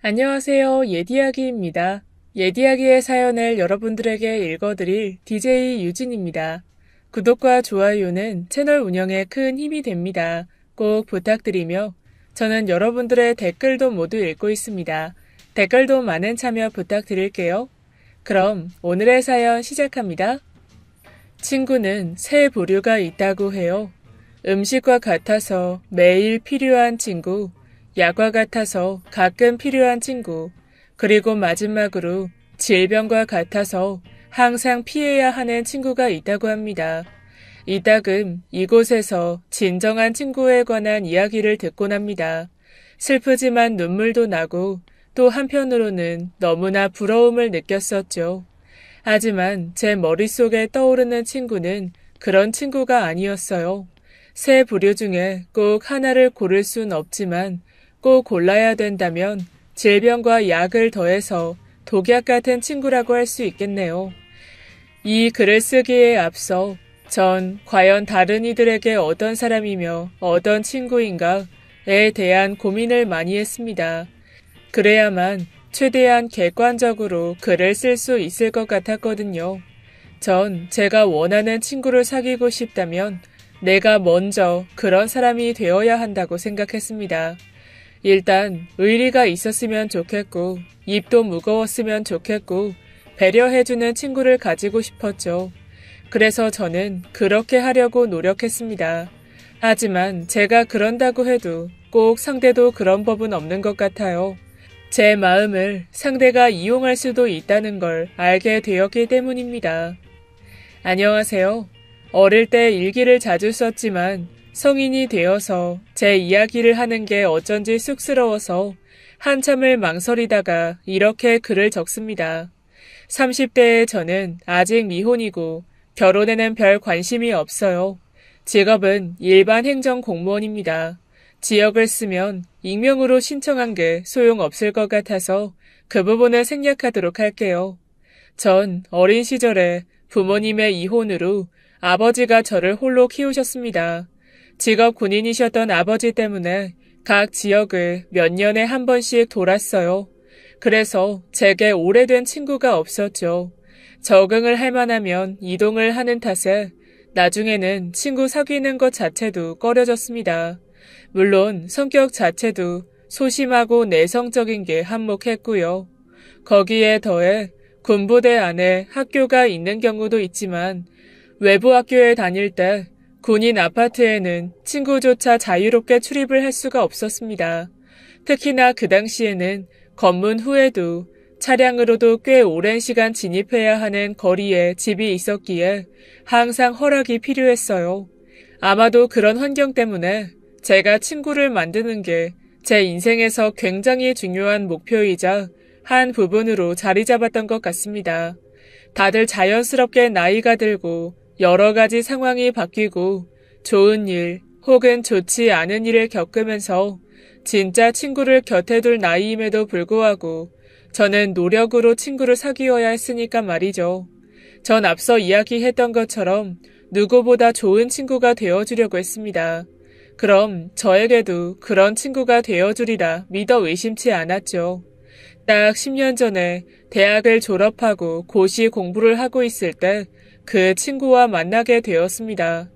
안녕하세요. 예디야기입니다. 예디야기의 사연을 여러분들에게 읽어드릴 DJ 유진입니다. 구독과 좋아요는 채널 운영에 큰 힘이 됩니다. 꼭 부탁드리며 저는 여러분들의 댓글도 모두 읽고 있습니다. 댓글도 많은 참여 부탁드릴게요. 그럼 오늘의 사연 시작합니다. 친구는 새 부류가 있다고 해요. 음식과 같아서 매일 필요한 친구, 약과 같아서 가끔 필요한 친구, 그리고 마지막으로 질병과 같아서 항상 피해야 하는 친구가 있다고 합니다. 이따금 이곳에서 진정한 친구에 관한 이야기를 듣곤 합니다. 슬프지만 눈물도 나고 또 한편으로는 너무나 부러움을 느꼈었죠. 하지만 제 머릿속에 떠오르는 친구는 그런 친구가 아니었어요. 세 부류 중에 꼭 하나를 고를 순 없지만 꼭 골라야 된다면 질병과 약을 더해서 독약 같은 친구라고 할 수 있겠네요. 이 글을 쓰기에 앞서 전 과연 다른 이들에게 어떤 사람이며 어떤 친구인가에 대한 고민을 많이 했습니다. 그래야만 최대한 객관적으로 글을 쓸 수 있을 것 같았거든요. 전 제가 원하는 친구를 사귀고 싶다면 내가 먼저 그런 사람이 되어야 한다고 생각했습니다. 일단 의리가 있었으면 좋겠고 입도 무거웠으면 좋겠고 배려해주는 친구를 가지고 싶었죠. 그래서 저는 그렇게 하려고 노력했습니다. 하지만 제가 그런다고 해도 꼭 상대도 그런 법은 없는 것 같아요. 제 마음을 상대가 이용할 수도 있다는 걸 알게 되었기 때문입니다. 안녕하세요. 어릴 때 일기를 자주 썼지만 성인이 되어서 제 이야기를 하는 게 어쩐지 쑥스러워서 한참을 망설이다가 이렇게 글을 적습니다. 30대의 저는 아직 미혼이고 결혼에는 별 관심이 없어요. 직업은 일반 행정 공무원입니다. 지역을 쓰면 익명으로 신청한 게 소용없을 것 같아서 그 부분을 생략하도록 할게요. 전 어린 시절에 부모님의 이혼으로 아버지가 저를 홀로 키우셨습니다. 직업 군인이셨던 아버지 때문에 각 지역을 몇 년에 한 번씩 돌았어요. 그래서 제게 오래된 친구가 없었죠. 적응을 할 만하면 이동을 하는 탓에 나중에는 친구 사귀는 것 자체도 꺼려졌습니다. 물론 성격 자체도 소심하고 내성적인 게 한몫했고요. 거기에 더해 군부대 안에 학교가 있는 경우도 있지만 외부 학교에 다닐 때 군인 아파트에는 친구조차 자유롭게 출입을 할 수가 없었습니다. 특히나 그 당시에는 검문 후에도 차량으로도 꽤 오랜 시간 진입해야 하는 거리에 집이 있었기에 항상 허락이 필요했어요. 아마도 그런 환경 때문에 제가 친구를 만드는 게 제 인생에서 굉장히 중요한 목표이자 한 부분으로 자리 잡았던 것 같습니다. 다들 자연스럽게 나이가 들고 여러 가지 상황이 바뀌고 좋은 일 혹은 좋지 않은 일을 겪으면서 진짜 친구를 곁에 둘 나이임에도 불구하고 저는 노력으로 친구를 사귀어야 했으니까 말이죠. 전 앞서 이야기했던 것처럼 누구보다 좋은 친구가 되어주려고 했습니다. 그럼 저에게도 그런 친구가 되어주리라 믿어 의심치 않았죠. 딱 10년 전에 대학을 졸업하고 고시 공부를 하고 있을 때 그 친구와 만나게 되었습니다.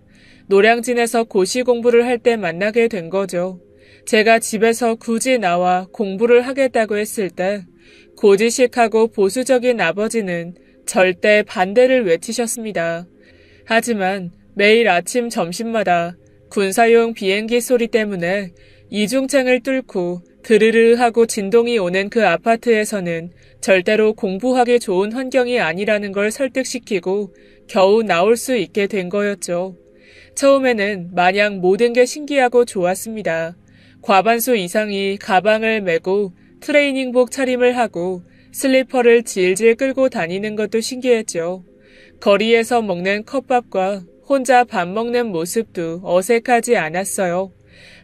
노량진에서 고시 공부를 할 때 만나게 된 거죠. 제가 집에서 굳이 나와 공부를 하겠다고 했을 때 고지식하고 보수적인 아버지는 절대 반대를 외치셨습니다. 하지만 매일 아침 점심마다 군사용 비행기 소리 때문에 이중창을 뚫고 드르르 하고 진동이 오는 그 아파트에서는 절대로 공부하기 좋은 환경이 아니라는 걸 설득시키고 겨우 나올 수 있게 된 거였죠. 처음에는 마냥 모든 게 신기하고 좋았습니다. 과반수 이상이 가방을 메고 트레이닝복 차림을 하고 슬리퍼를 질질 끌고 다니는 것도 신기했죠. 거리에서 먹는 컵밥과 혼자 밥 먹는 모습도 어색하지 않았어요.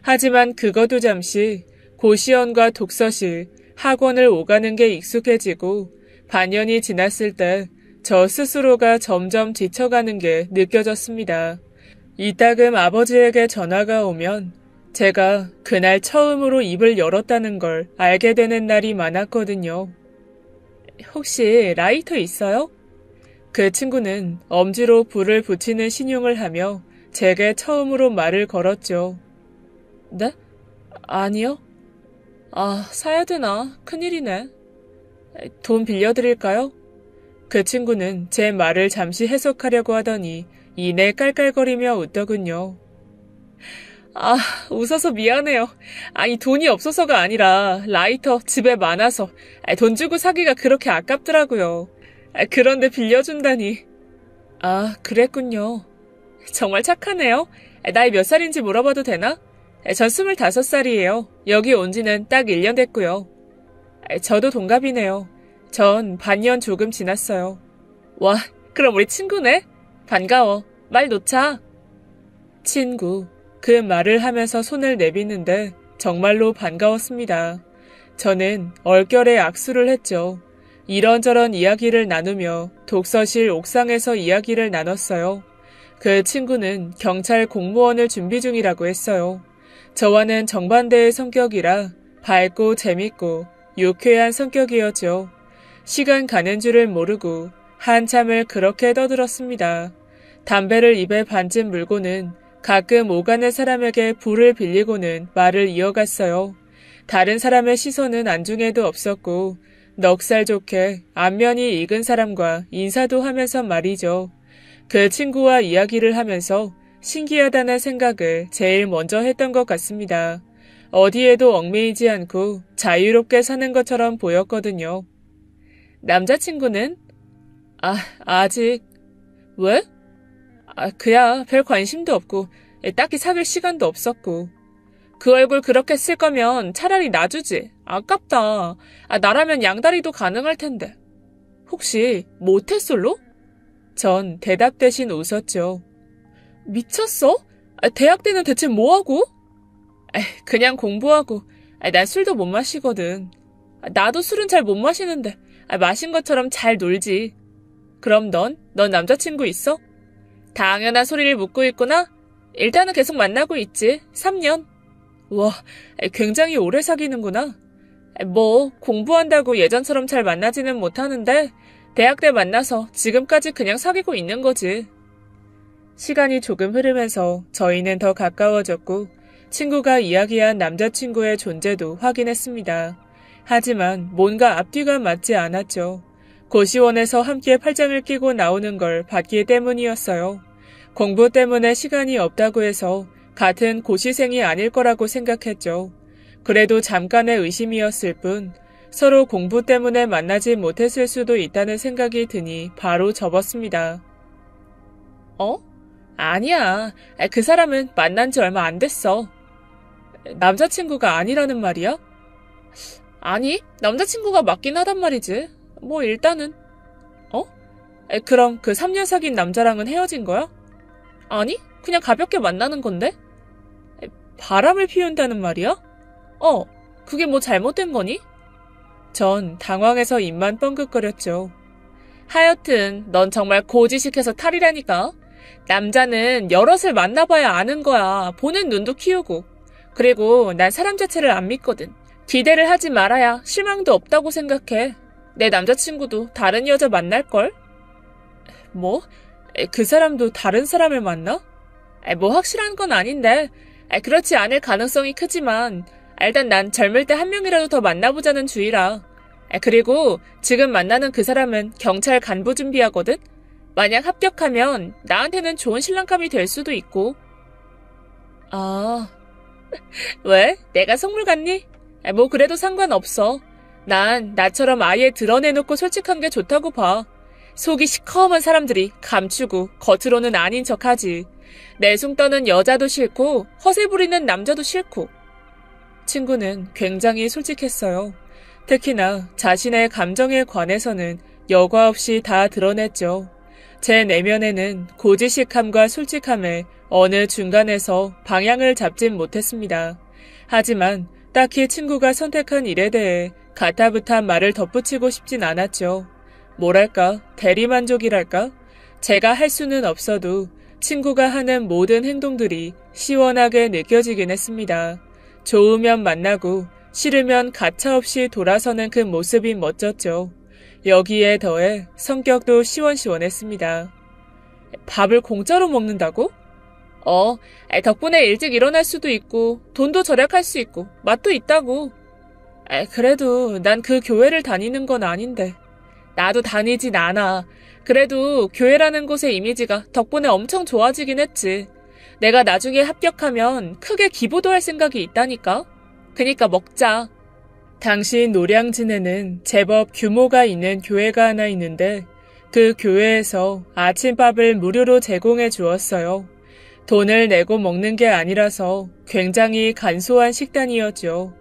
하지만 그것도 잠시 고시원과 독서실, 학원을 오가는 게 익숙해지고 반년이 지났을 때 저 스스로가 점점 지쳐가는 게 느껴졌습니다. 이따금 아버지에게 전화가 오면 제가 그날 처음으로 입을 열었다는 걸 알게 되는 날이 많았거든요. 혹시 라이터 있어요? 그 친구는 엄지로 불을 붙이는 신용을 하며 제게 처음으로 말을 걸었죠. 네? 아니요. 아, 사야 되나? 큰일이네. 돈 빌려드릴까요? 그 친구는 제 말을 잠시 해석하려고 하더니 이내 깔깔거리며 웃더군요. 아, 웃어서 미안해요. 아니, 돈이 없어서가 아니라 라이터 집에 많아서 돈 주고 사기가 그렇게 아깝더라고요. 그런데 빌려준다니. 아, 그랬군요. 정말 착하네요. 나이 몇 살인지 물어봐도 되나? 전 25살이에요. 여기 온 지는 딱 1년 됐고요. 저도 동갑이네요. 전 반년 조금 지났어요. 와, 그럼 우리 친구네? 반가워. 말 놓자. 친구. 그 말을 하면서 손을 내비는데 정말로 반가웠습니다. 저는 얼결에 악수를 했죠. 이런저런 이야기를 나누며 독서실 옥상에서 이야기를 나눴어요. 그 친구는 경찰 공무원을 준비 중이라고 했어요. 저와는 정반대의 성격이라 밝고 재밌고 유쾌한 성격이었죠. 시간 가는 줄을 모르고 한참을 그렇게 떠들었습니다. 담배를 입에 반쯤 물고는 가끔 오가는 사람에게 불을 빌리고는 말을 이어갔어요. 다른 사람의 시선은 안중에도 없었고 넉살 좋게 안면이 익은 사람과 인사도 하면서 말이죠. 그 친구와 이야기를 하면서 신기하다는 생각을 제일 먼저 했던 것 같습니다. 어디에도 얽매이지 않고 자유롭게 사는 것처럼 보였거든요. 남자친구는? 아직. 왜? 그야 별 관심도 없고 딱히 사귈 시간도 없었고. 그 얼굴 그렇게 쓸 거면 차라리 놔주지. 아깝다. 나라면 양다리도 가능할 텐데. 혹시 모태솔로? 전 대답 대신 웃었죠. 미쳤어? 대학 때는 대체 뭐하고? 그냥 공부하고. 난 술도 못 마시거든. 나도 술은 잘 못 마시는데 마신 것처럼 잘 놀지. 그럼 넌 남자친구 있어? 당연한 소리를 묻고 있구나? 일단은 계속 만나고 있지. 3년. 와, 굉장히 오래 사귀는구나. 뭐 공부한다고 예전처럼 잘 만나지는 못하는데 대학 때 만나서 지금까지 그냥 사귀고 있는 거지. 시간이 조금 흐르면서 저희는 더 가까워졌고 친구가 이야기한 남자친구의 존재도 확인했습니다. 하지만 뭔가 앞뒤가 맞지 않았죠. 고시원에서 함께 팔짱을 끼고 나오는 걸 봤기 때문이었어요. 공부 때문에 시간이 없다고 해서 같은 고시생이 아닐 거라고 생각했죠. 그래도 잠깐의 의심이었을 뿐 서로 공부 때문에 만나지 못했을 수도 있다는 생각이 드니 바로 접었습니다. 아니야. 그 사람은 만난 지 얼마 안 됐어. 남자친구가 아니라는 말이야? 아니, 남자친구가 맞긴 하단 말이지. 뭐 일단은. 그럼 그 3년 사귄 남자랑은 헤어진 거야? 아니, 그냥 가볍게 만나는 건데? 바람을 피운다는 말이야? 그게 뭐 잘못된 거니? 전 당황해서 입만 뻥긋거렸죠. 하여튼 넌 정말 고지식해서 탈이라니까. 남자는 여럿을 만나봐야 아는 거야. 보는 눈도 키우고. 그리고 난 사람 자체를 안 믿거든. 기대를 하지 말아야 실망도 없다고 생각해. 내 남자친구도 다른 여자 만날걸? 뭐? 그 사람도 다른 사람을 만나? 뭐 확실한 건 아닌데 그렇지 않을 가능성이 크지만 일단 난 젊을 때 한 명이라도 더 만나보자는 주의라. 그리고 지금 만나는 그 사람은 경찰 간부 준비하거든? 만약 합격하면 나한테는 좋은 신랑감이 될 수도 있고. 왜? 내가 속물 같니? 뭐 그래도 상관없어. 난 나처럼 아예 드러내놓고 솔직한 게 좋다고 봐. 속이 시커먼 사람들이 감추고 겉으로는 아닌 척하지. 내숭 떠는 여자도 싫고 허세 부리는 남자도 싫고. 친구는 굉장히 솔직했어요. 특히나 자신의 감정에 관해서는 여과 없이 다 드러냈죠. 제 내면에는 고지식함과 솔직함의 어느 중간에서 방향을 잡진 못했습니다. 하지만 딱히 친구가 선택한 일에 대해 가타부탄 말을 덧붙이고 싶진 않았죠. 뭐랄까, 대리만족이랄까? 제가 할 수는 없어도 친구가 하는 모든 행동들이 시원하게 느껴지긴 했습니다. 좋으면 만나고 싫으면 가차없이 돌아서는 그 모습이 멋졌죠. 여기에 더해 성격도 시원시원했습니다. 밥을 공짜로 먹는다고? 덕분에 일찍 일어날 수도 있고 돈도 절약할 수 있고 맛도 있다고. 그래도 난 그 교회를 다니는 건 아닌데. 나도 다니진 않아. 그래도 교회라는 곳의 이미지가 덕분에 엄청 좋아지긴 했지. 내가 나중에 합격하면 크게 기부도 할 생각이 있다니까. 그니까 먹자. 당시 노량진에는 제법 규모가 있는 교회가 하나 있는데 그 교회에서 아침밥을 무료로 제공해 주었어요. 돈을 내고 먹는 게 아니라서 굉장히 간소한 식단이었죠.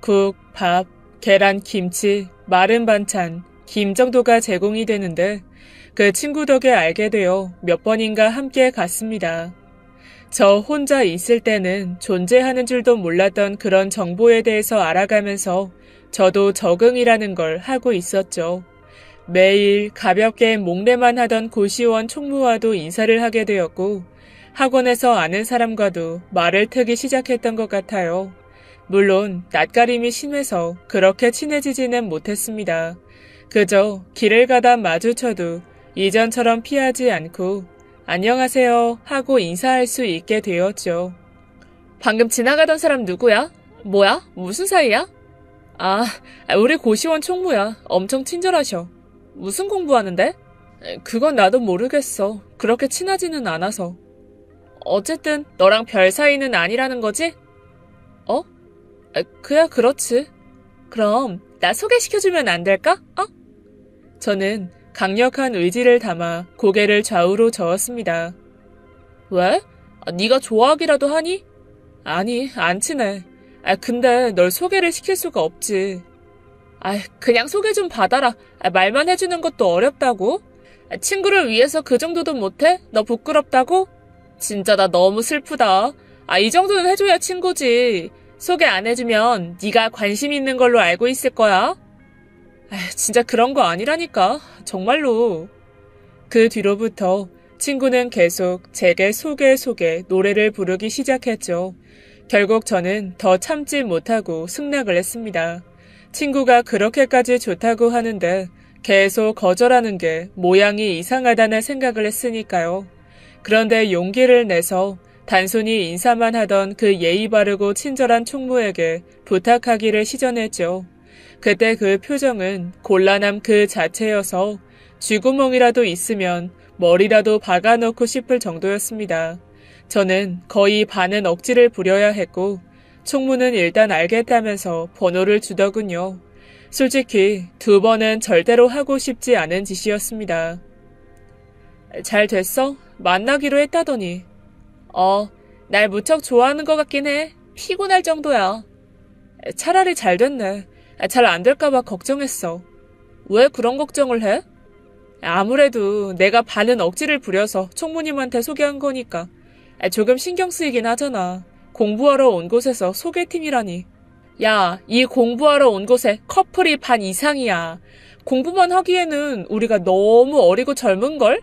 국, 밥, 계란, 김치, 마른 반찬, 김 정도가 제공이 되는데 그 친구 덕에 알게 되어 몇 번인가 함께 갔습니다. 저 혼자 있을 때는 존재하는 줄도 몰랐던 그런 정보에 대해서 알아가면서 저도 적응이라는 걸 하고 있었죠. 매일 가볍게 목례만 하던 고시원 총무와도 인사를 하게 되었고 학원에서 아는 사람과도 말을 트기 시작했던 것 같아요. 물론 낯가림이 심해서 그렇게 친해지지는 못했습니다. 그저 길을 가다 마주쳐도 이전처럼 피하지 않고 안녕하세요 하고 인사할 수 있게 되었죠. 방금 지나가던 사람 누구야? 뭐야? 무슨 사이야? 우리 고시원 총무야. 엄청 친절하셔. 무슨 공부하는데? 그건 나도 모르겠어. 그렇게 친하지는 않아서. 어쨌든 너랑 별 사이는 아니라는 거지? 그야 그렇지. 그럼 나 소개시켜주면 안 될까? 저는 강력한 의지를 담아 고개를 좌우로 저었습니다. 왜? 네가 좋아하기라도 하니? 아니, 안 친해. 근데 널 소개를 시킬 수가 없지. 그냥 소개 좀 받아라. 말만 해주는 것도 어렵다고? 친구를 위해서 그 정도도 못해? 너 부끄럽다고? 진짜 나 너무 슬프다. 이 정도는 해줘야 친구지. 소개 안 해주면 네가 관심 있는 걸로 알고 있을 거야. 진짜 그런 거 아니라니까. 정말로. 그 뒤로부터 친구는 계속 제게 소개 노래를 부르기 시작했죠. 결국 저는 더 참지 못하고 승낙을 했습니다. 친구가 그렇게까지 좋다고 하는데 계속 거절하는 게 모양이 이상하다는 생각을 했으니까요. 그런데 용기를 내서 단순히 인사만 하던 그 예의 바르고 친절한 총무에게 부탁하기를 시전했죠. 그때 그 표정은 곤란함 그 자체여서 쥐구멍이라도 있으면 머리라도 박아넣고 싶을 정도였습니다. 저는 거의 반은 억지를 부려야 했고 총무는 일단 알겠다면서 번호를 주더군요. 솔직히 2번은 절대로 하고 싶지 않은 짓이었습니다. 잘 됐어? 만나기로 했다더니. 날 무척 좋아하는 것 같긴 해. 피곤할 정도야. 차라리 잘 됐네. 잘 안 될까봐 걱정했어. 왜 그런 걱정을 해? 아무래도 내가 반은 억지를 부려서 총무님한테 소개한 거니까. 조금 신경 쓰이긴 하잖아. 공부하러 온 곳에서 소개팅이라니. 야, 이 공부하러 온 곳에 커플이 반 이상이야. 공부만 하기에는 우리가 너무 어리고 젊은걸?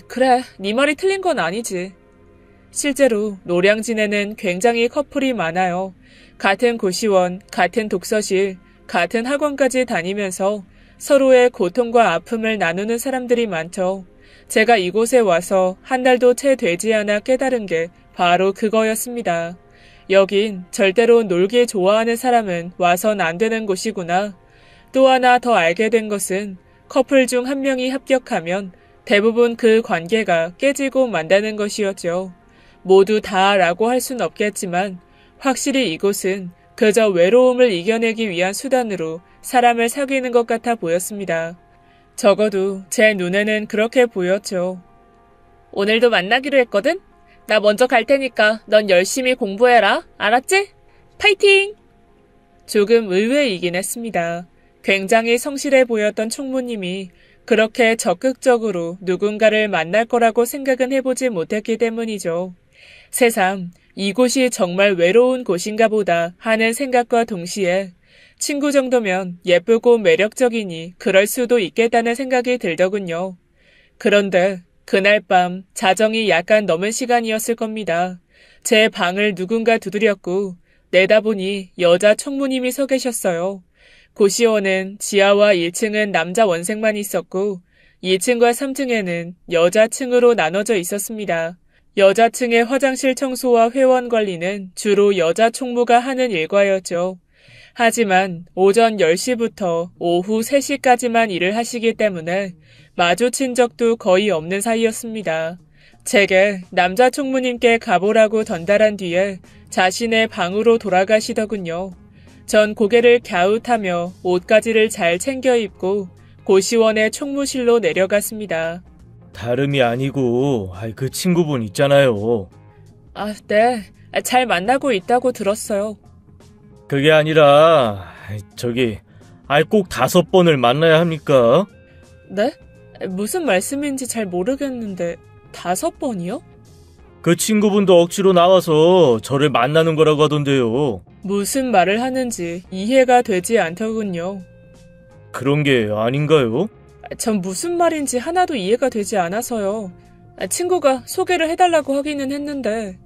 그래, 네 말이 틀린 건 아니지. 실제로 노량진에는 굉장히 커플이 많아요. 같은 고시원, 같은 독서실, 같은 학원까지 다니면서 서로의 고통과 아픔을 나누는 사람들이 많죠. 제가 이곳에 와서 한 달도 채 되지 않아 깨달은 게 바로 그거였습니다. 여긴 절대로 놀기 좋아하는 사람은 와선 안 되는 곳이구나. 또 하나 더 알게 된 것은 커플 중 한 명이 합격하면 대부분 그 관계가 깨지고 만다는 것이었죠. 모두 다라고 할 순 없겠지만 확실히 이곳은 그저 외로움을 이겨내기 위한 수단으로 사람을 사귀는 것 같아 보였습니다. 적어도 제 눈에는 그렇게 보였죠. 오늘도 만나기로 했거든? 나 먼저 갈 테니까 넌 열심히 공부해라. 알았지? 파이팅! 조금 의외이긴 했습니다. 굉장히 성실해 보였던 총무님이 그렇게 적극적으로 누군가를 만날 거라고 생각은 해보지 못했기 때문이죠. 새삼 이곳이 정말 외로운 곳인가 보다 하는 생각과 동시에 친구 정도면 예쁘고 매력적이니 그럴 수도 있겠다는 생각이 들더군요. 그런데 그날 밤 자정이 약간 넘은 시간이었을 겁니다. 제 방을 누군가 두드렸고 내다보니 여자 총무님이 서 계셨어요. 고시원은 지하와 1층은 남자 원생만 있었고 2층과 3층에는 여자층으로 나눠져 있었습니다. 여자층의 화장실 청소와 회원 관리는 주로 여자 총무가 하는 일과였죠. 하지만 오전 10시부터 오후 3시까지만 일을 하시기 때문에 마주친 적도 거의 없는 사이였습니다. 제게 남자 총무님께 가보라고 전달한 뒤에 자신의 방으로 돌아가시더군요. 전 고개를 갸웃하며 옷가지를 잘 챙겨 입고 고시원의 총무실로 내려갔습니다. 다름이 아니고 그 친구분 있잖아요. 네. 잘 만나고 있다고 들었어요. 그게 아니라 꼭 5번을 만나야 합니까? 네? 무슨 말씀인지 잘 모르겠는데 5번이요? 그 친구분도 억지로 나와서 저를 만나는 거라고 하던데요. 무슨 말을 하는지 이해가 되지 않더군요. 그런 게 아닌가요? 전 무슨 말인지 하나도 이해가 되지 않아서요. 친구가 소개를 해달라고 하기는 했는데.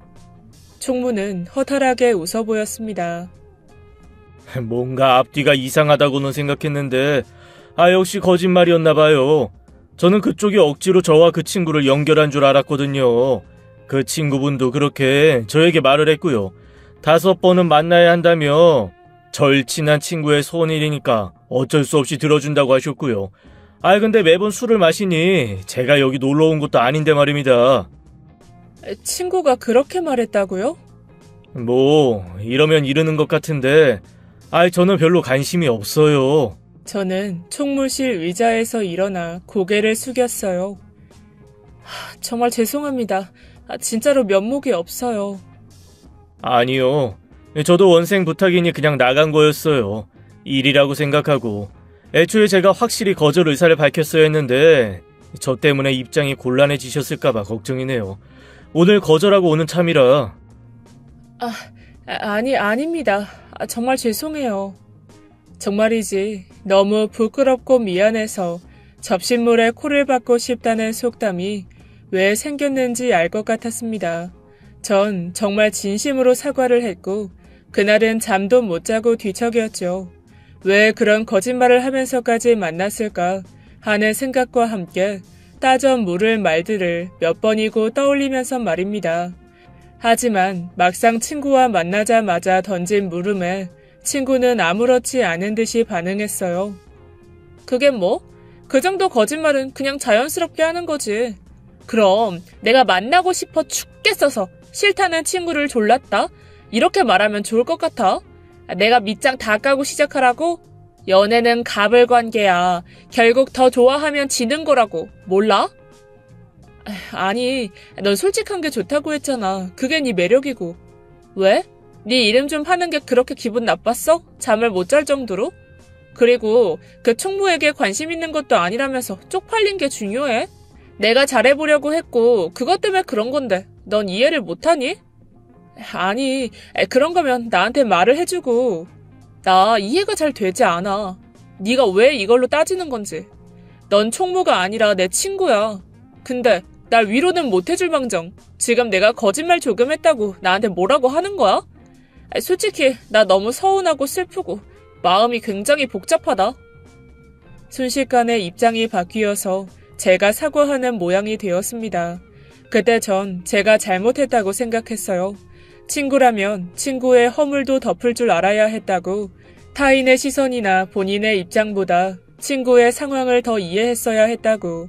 총무는 허탈하게 웃어 보였습니다. 뭔가 앞뒤가 이상하다고는 생각했는데 역시 거짓말이었나 봐요. 저는 그쪽이 억지로 저와 그 친구를 연결한 줄 알았거든요. 그 친구분도 그렇게 저에게 말을 했고요. 5번은 만나야 한다며 절친한 친구의 손일이니까 어쩔 수 없이 들어준다고 하셨고요. 근데 매번 술을 마시니 제가 여기 놀러 온 것도 아닌데 말입니다. 친구가 그렇게 말했다고요? 이러면 이르는 것 같은데 저는 별로 관심이 없어요. 저는 총무실 의자에서 일어나 고개를 숙였어요. 정말 죄송합니다. 진짜로 면목이 없어요. 아니요. 저도 원생 부탁이니 그냥 나간 거였어요. 일이라고 생각하고. 애초에 제가 확실히 거절 의사를 밝혔어야 했는데 저 때문에 입장이 곤란해지셨을까봐 걱정이네요. 오늘 거절하고 오는 참이라. 아닙니다. 정말 죄송해요. 정말이지 너무 부끄럽고 미안해서 접신물에 코를 박고 싶다는 속담이 왜 생겼는지 알 것 같았습니다. 전 정말 진심으로 사과를 했고 그날은 잠도 못 자고 뒤척였죠. 왜 그런 거짓말을 하면서까지 만났을까 하는 생각과 함께 따져 물을 말들을 몇 번이고 떠올리면서 말입니다. 하지만 막상 친구와 만나자마자 던진 물음에 친구는 아무렇지 않은 듯이 반응했어요. 그게 뭐? 그 정도 거짓말은 그냥 자연스럽게 하는 거지. 그럼 내가 만나고 싶어 죽겠어서 싫다는 친구를 졸랐다? 이렇게 말하면 좋을 것 같아. 내가 밑장 다 까고 시작하라고? 연애는 가불관계야. 결국 더 좋아하면 지는 거라고. 몰라? 아니, 넌 솔직한 게 좋다고 했잖아. 그게 네 매력이고. 왜? 네 이름 좀 하는 게 그렇게 기분 나빴어? 잠을 못 잘 정도로? 그리고 그 총무에게 관심 있는 것도 아니라면서 쪽팔린 게 중요해? 내가 잘해보려고 했고 그것 때문에 그런 건데 넌 이해를 못하니? 아니, 그런 거면 나한테 말을 해주고. 나 이해가 잘 되지 않아. 네가 왜 이걸로 따지는 건지. 넌 총무가 아니라 내 친구야. 근데 날 위로는 못 해줄 망정 지금 내가 거짓말 조금 했다고 나한테 뭐라고 하는 거야? 솔직히 나 너무 서운하고 슬프고 마음이 굉장히 복잡하다. 순식간에 입장이 바뀌어서 제가 사과하는 모양이 되었습니다. 그때 전 제가 잘못했다고 생각했어요. 친구라면 친구의 허물도 덮을 줄 알아야 했다고, 타인의 시선이나 본인의 입장보다 친구의 상황을 더 이해했어야 했다고,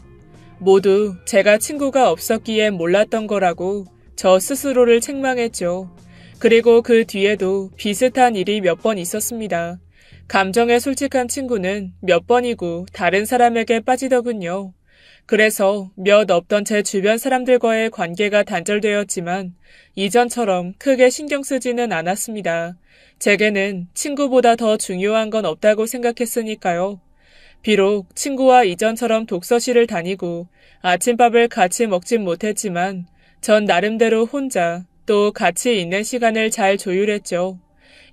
모두 제가 친구가 없었기에 몰랐던 거라고 저 스스로를 책망했죠. 그리고 그 뒤에도 비슷한 일이 몇 번 있었습니다. 감정에 솔직한 친구는 몇 번이고 다른 사람에게 빠지더군요. 그래서 몇 없던 제 주변 사람들과의 관계가 단절되었지만 이전처럼 크게 신경 쓰지는 않았습니다. 제게는 친구보다 더 중요한 건 없다고 생각했으니까요. 비록 친구와 이전처럼 독서실을 다니고 아침밥을 같이 먹진 못했지만 전 나름대로 혼자 또 같이 있는 시간을 잘 조율했죠.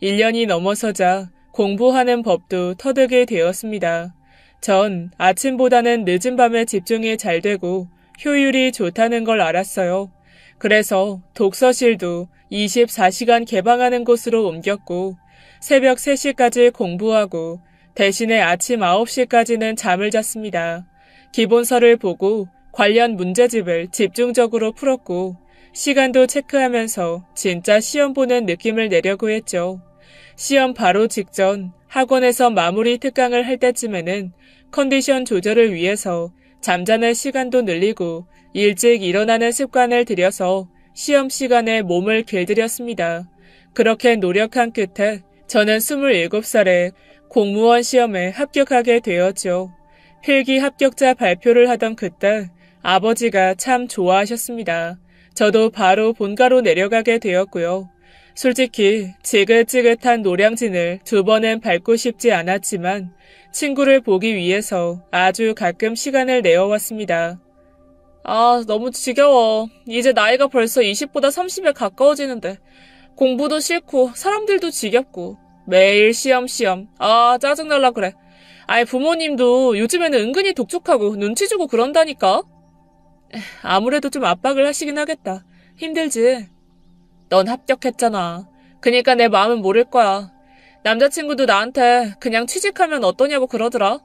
1년이 넘어서자 공부하는 법도 터득이 되었습니다. 전 아침보다는 늦은 밤에 집중이 잘 되고 효율이 좋다는 걸 알았어요. 그래서 독서실도 24시간 개방하는 곳으로 옮겼고 새벽 3시까지 공부하고 대신에 아침 9시까지는 잠을 잤습니다. 기본서를 보고 관련 문제집을 집중적으로 풀었고 시간도 체크하면서 진짜 시험 보는 느낌을 내려고 했죠. 시험 바로 직전 학원에서 마무리 특강을 할 때쯤에는 컨디션 조절을 위해서 잠자는 시간도 늘리고 일찍 일어나는 습관을 들여서 시험 시간에 몸을 길들였습니다. 그렇게 노력한 끝에 저는 27살에 공무원 시험에 합격하게 되었죠. 필기 합격자 발표를 하던 그때 아버지가 참 좋아하셨습니다. 저도 바로 본가로 내려가게 되었고요. 솔직히 지긋지긋한 노량진을 2번은 밟고 싶지 않았지만 친구를 보기 위해서 아주 가끔 시간을 내어왔습니다. 아, 너무 지겨워. 이제 나이가 벌써 20보다 30에 가까워지는데 공부도 싫고 사람들도 지겹고 매일 시험. 아, 짜증날라 그래. 아이, 부모님도 요즘에는 은근히 독촉하고 눈치 주고 그런다니까. 아무래도 좀 압박을 하시긴 하겠다. 힘들지? 넌 합격했잖아. 그니까 내 마음은 모를 거야. 남자친구도 나한테 그냥 취직하면 어떠냐고 그러더라.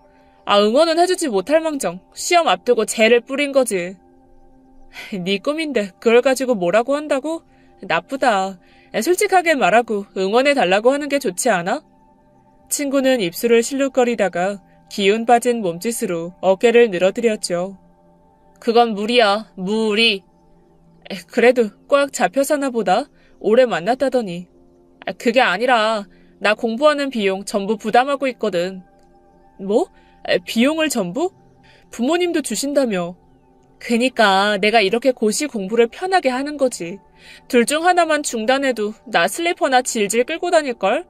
아, 응원은 해주지 못할 망정 시험 앞두고 쟤를 뿌린 거지. 네 꿈인데 그걸 가지고 뭐라고 한다고? 나쁘다. 솔직하게 말하고 응원해달라고 하는 게 좋지 않아? 친구는 입술을 실룩거리다가 기운 빠진 몸짓으로 어깨를 늘어뜨렸죠. 그건 무리야, 무리. 그래도 꽉 잡혀 사나 보다. 오래 만났다더니. 그게 아니라 나 공부하는 비용 전부 부담하고 있거든. 뭐? 비용을 전부? 부모님도 주신다며. 그니까 내가 이렇게 고시 공부를 편하게 하는 거지. 둘 중 하나만 중단해도 나 슬리퍼나 질질 끌고 다닐걸?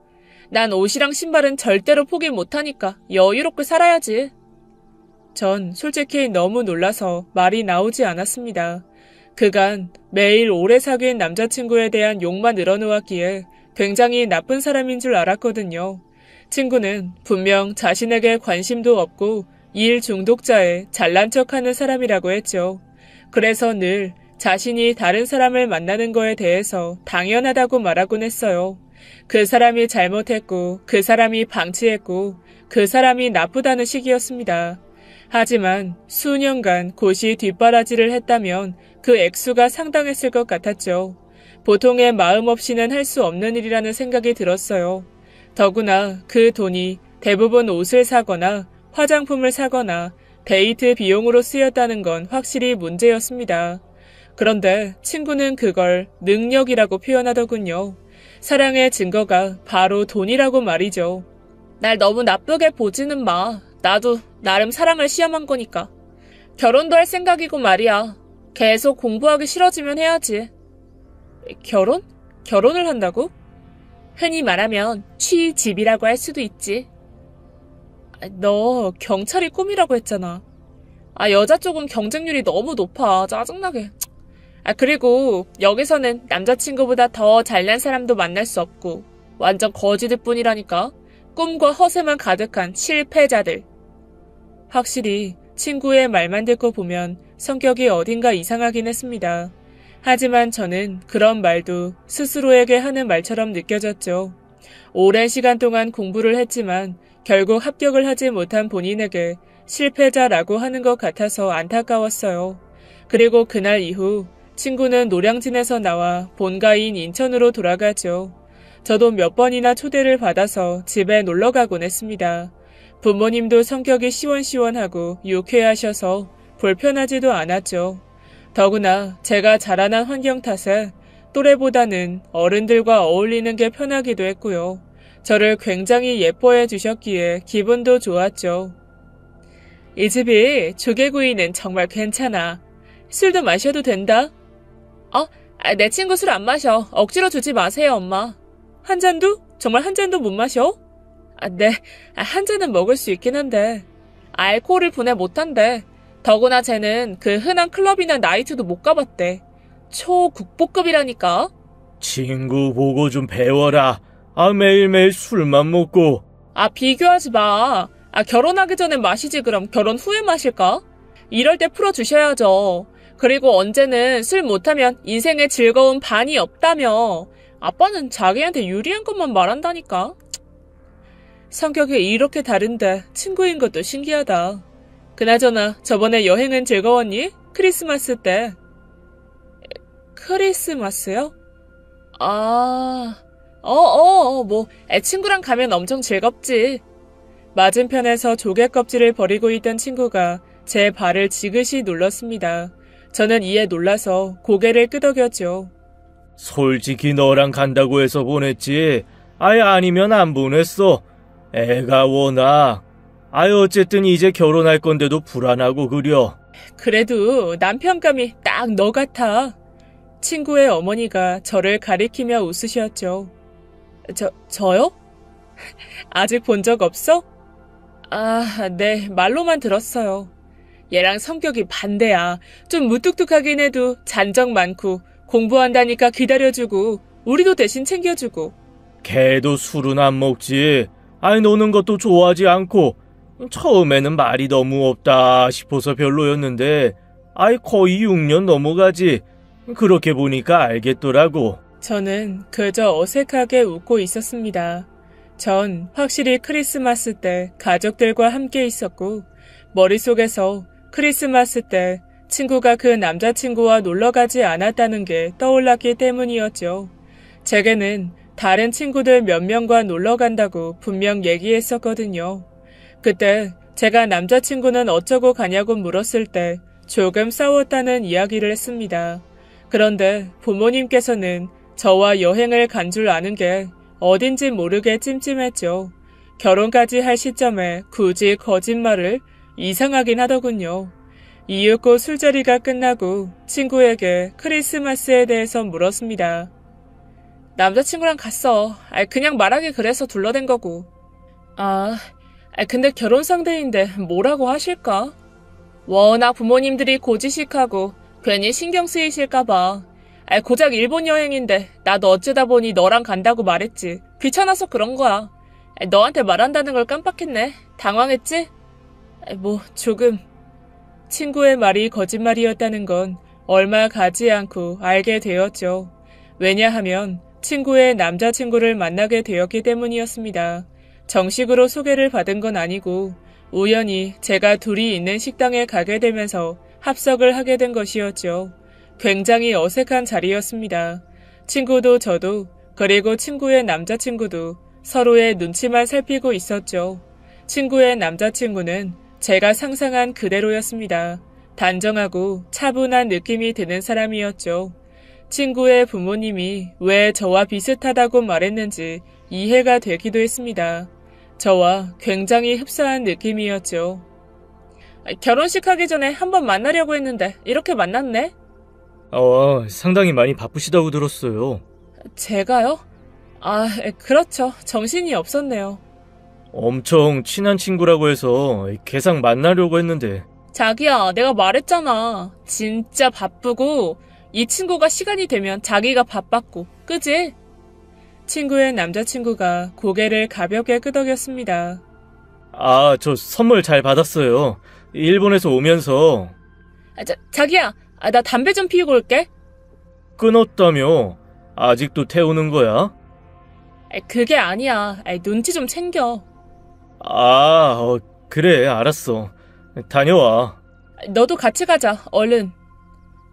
난 옷이랑 신발은 절대로 포기 못하니까 여유롭게 살아야지. 전 솔직히 너무 놀라서 말이 나오지 않았습니다. 그간 매일 오래 사귄 남자친구에 대한 욕만 늘어놓았기에 굉장히 나쁜 사람인 줄 알았거든요. 친구는 분명 자신에게 관심도 없고 일 중독자에 잘난 척하는 사람이라고 했죠. 그래서 늘 자신이 다른 사람을 만나는 거에 대해서 당연하다고 말하곤 했어요. 그 사람이 잘못했고 그 사람이 방치했고 그 사람이 나쁘다는 식이었습니다. 하지만 수년간 고시 뒷바라지를 했다면 그 액수가 상당했을 것 같았죠. 보통의 마음 없이는 할 수 없는 일이라는 생각이 들었어요. 더구나 그 돈이 대부분 옷을 사거나 화장품을 사거나 데이트 비용으로 쓰였다는 건 확실히 문제였습니다. 그런데 친구는 그걸 능력이라고 표현하더군요. 사랑의 증거가 바로 돈이라고 말이죠. 날 너무 나쁘게 보지는 마. 나도 나름 사랑을 시험한 거니까. 결혼도 할 생각이고 말이야. 계속 공부하기 싫어지면 해야지. 결혼? 결혼을 한다고? 흔히 말하면 취집이라고 할 수도 있지. 너 경찰이 꿈이라고 했잖아. 여자 쪽은 경쟁률이 너무 높아. 짜증나게. 그리고 여기서는 남자친구보다 더 잘난 사람도 만날 수 없고 완전 거지들 뿐이라니까. 꿈과 허세만 가득한 실패자들. 확실히 친구의 말만 듣고 보면 성격이 어딘가 이상하긴 했습니다. 하지만 저는 그런 말도 스스로에게 하는 말처럼 느껴졌죠. 오랜 시간 동안 공부를 했지만 결국 합격을 하지 못한 본인에게 실패자라고 하는 것 같아서 안타까웠어요. 그리고 그날 이후 친구는 노량진에서 나와 본가인 인천으로 돌아가죠. 저도 몇 번이나 초대를 받아서 집에 놀러 가곤 했습니다. 부모님도 성격이 시원시원하고 유쾌하셔서 불편하지도 않았죠. 더구나 제가 자라난 환경 탓에 또래보다는 어른들과 어울리는 게 편하기도 했고요. 저를 굉장히 예뻐해 주셨기에 기분도 좋았죠. 이 집이 조개구이는 정말 괜찮아. 술도 마셔도 된다. 내 친구 술 안 마셔. 억지로 주지 마세요, 엄마. 한 잔도? 정말 한 잔도 못 마셔? 네. 한 잔은 먹을 수 있긴 한데 알코올을 분해 못한대. 더구나 쟤는 그 흔한 클럽이나 나이트도 못 가봤대. 초국보급이라니까. 친구 보고 좀 배워라. 매일매일 술만 먹고. 비교하지 마. 결혼하기 전에 마시지 그럼 결혼 후에 마실까? 이럴 때 풀어주셔야죠. 그리고 언제는 술 못하면 인생의 즐거운 반이 없다며. 아빠는 자기한테 유리한 것만 말한다니까. 성격이 이렇게 다른데 친구인 것도 신기하다. 그나저나 저번에 여행은 즐거웠니? 크리스마스 때. 크리스마스요? 친구랑 가면 엄청 즐겁지. 맞은편에서 조개 껍질을 버리고 있던 친구가 제 발을 지그시 눌렀습니다. 저는 이에 놀라서 고개를 끄덕였죠. 솔직히 너랑 간다고 해서 보냈지. 아예 아니면 안 보냈어. 애가 워낙. 어쨌든 이제 결혼할 건데도 불안하고 그려. 그래도 남편감이 딱 너 같아. 친구의 어머니가 저를 가리키며 웃으셨죠. 저요? 아직 본 적 없어? 네, 말로만 들었어요. 얘랑 성격이 반대야. 좀 무뚝뚝하긴 해도 잔적 많고 공부한다니까 기다려주고 우리도 대신 챙겨주고. 걔도 술은 안 먹지. 노는 것도 좋아하지 않고 처음에는 말이 너무 없다 싶어서 별로였는데 거의 6년 넘어가지. 그렇게 보니까 알겠더라고. 저는 그저 어색하게 웃고 있었습니다. 전 확실히 크리스마스 때 가족들과 함께 있었고 머릿속에서 크리스마스 때 친구가 그 남자친구와 놀러가지 않았다는 게 떠올랐기 때문이었죠. 제게는 다른 친구들 몇 명과 놀러간다고 분명 얘기했었거든요. 그때 제가 남자친구는 어쩌고 가냐고 물었을 때 조금 싸웠다는 이야기를 했습니다. 그런데 부모님께서는 저와 여행을 간 줄 아는 게 어딘지 모르게 찜찜했죠. 결혼까지 할 시점에 굳이 거짓말을 이상하긴 하더군요. 이윽고 술자리가 끝나고 친구에게 크리스마스에 대해서 물었습니다. 남자친구랑 갔어. 그냥 말하기 그래서 둘러댄 거고. 근데 결혼 상대인데 뭐라고 하실까? 워낙 부모님들이 고지식하고 괜히 신경 쓰이실까봐. 고작 일본 여행인데 나도 어쩌다 보니 너랑 간다고 말했지. 귀찮아서 그런 거야. 너한테 말한다는 걸 깜빡했네. 당황했지? 조금. 친구의 말이 거짓말이었다는 건 얼마 가지 않고 알게 되었죠. 왜냐하면 친구의 남자친구를 만나게 되었기 때문이었습니다. 정식으로 소개를 받은 건 아니고 우연히 제가 둘이 있는 식당에 가게 되면서 합석을 하게 된 것이었죠. 굉장히 어색한 자리였습니다. 친구도 저도 그리고 친구의 남자친구도 서로의 눈치만 살피고 있었죠. 친구의 남자친구는 제가 상상한 그대로였습니다. 단정하고 차분한 느낌이 드는 사람이었죠. 친구의 부모님이 왜 저와 비슷하다고 말했는지 이해가 되기도 했습니다. 저와 굉장히 흡사한 느낌이었죠. 결혼식 하기 전에 한번 만나려고 했는데 이렇게 만났네? 상당히 많이 바쁘시다고 들었어요. 제가요? 그렇죠. 정신이 없었네요. 엄청 친한 친구라고 해서 계속 만나려고 했는데. 자기야, 내가 말했잖아. 진짜 바쁘고 이 친구가 시간이 되면 자기가 바빴고, 그지? 친구의 남자친구가 고개를 가볍게 끄덕였습니다. 저 선물 잘 받았어요. 일본에서 오면서. 자기야, 나 담배 좀 피우고 올게. 끊었다며? 아직도 태우는 거야? 그게 아니야. 눈치 좀 챙겨. 그래, 알았어. 다녀와. 너도 같이 가자, 얼른.